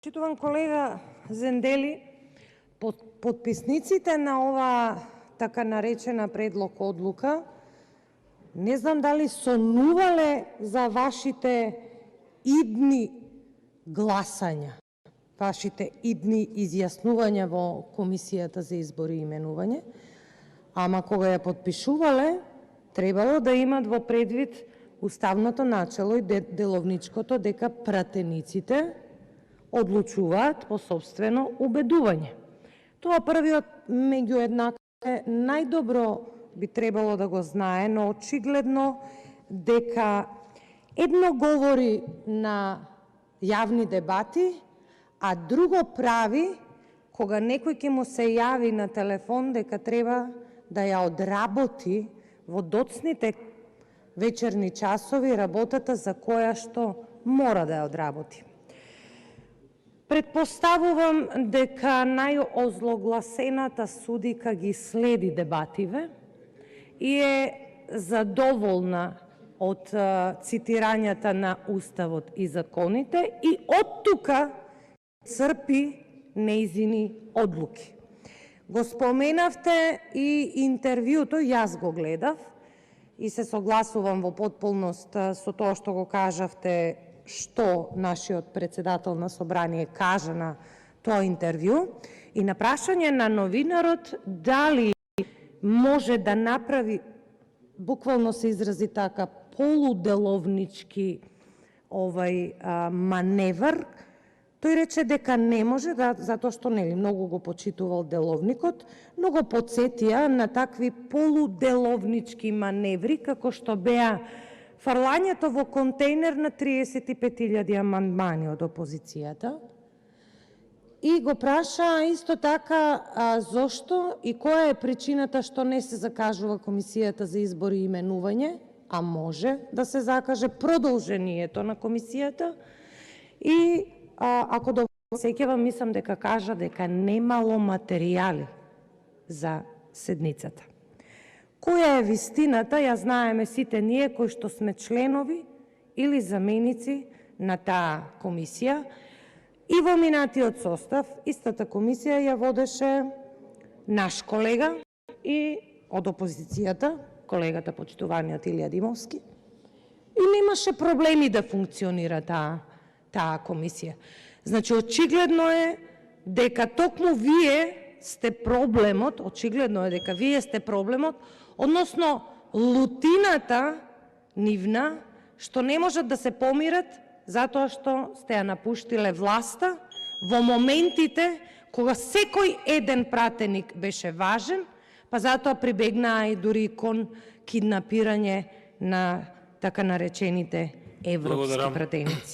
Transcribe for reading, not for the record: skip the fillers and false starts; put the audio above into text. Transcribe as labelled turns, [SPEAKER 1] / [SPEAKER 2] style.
[SPEAKER 1] Почитуван колега Зендели, подписниците на ова така наречена предлог одлука, не знам дали сонувале за вашите идни гласања, вашите идни изјаснувања во Комисијата за избори и именување, ама кога ја подпишувале, требало да имат во предвид уставното начело и деловничкото дека пратениците одлучуваат по сопствено убедување. Тоа првиот меѓу еднаквите најдобро би требало да го знае, но очигледно дека едно говори на јавни дебати, а друго прави кога некој ќе му се јави на телефон дека треба да ја одработи во доцните вечерни часови работата за која што мора да ја одработи. Предпоставувам дека најозлогласената судика ги следи дебативе и е задоволна од цитирањата на Уставот и законите и од тука црпи нејзини одлуки. Го споменавте и интервјуто, јас го гледав и се согласувам во потполност со тоа што го кажавте, што нашиот председател на собрание кажа на тоа интервју, и на прашање на новинарот дали може да направи, буквално се изрази така, полуделовнички маневр, тој рече дека не може, затоа што нели многу го почитувал деловникот, но го потсетија на такви полуделовнички маневри како што беа фрлањето во контейнер на 35.000 амандмани од опозицијата и го праша исто така зошто и која е причината што не се закажува Комисијата за избори и именување, а може да се закаже продолжението на комисијата, и ако добро сеќавам, мислам дека кажа дека немало материјали за седницата. Која е вистината, ја знаеме сите ние кои што сме членови или заменици на таа комисија, и во минатиот состав истата комисија ја водеше наш колега и од опозицијата, колегата почитуваниот Илија Димовски, и немаше проблеми да функционира таа комисија. Значи, очигледно е дека токму вие сте проблемот, очигледно е дека вие сте проблемот, односно лутината нивна, што не можат да се помират затоа што сте ја напуштиле власта во моментите кога секој еден пратеник беше важен, па затоа прибегнаа и дури кон киднапирање на така наречените европски пратеници.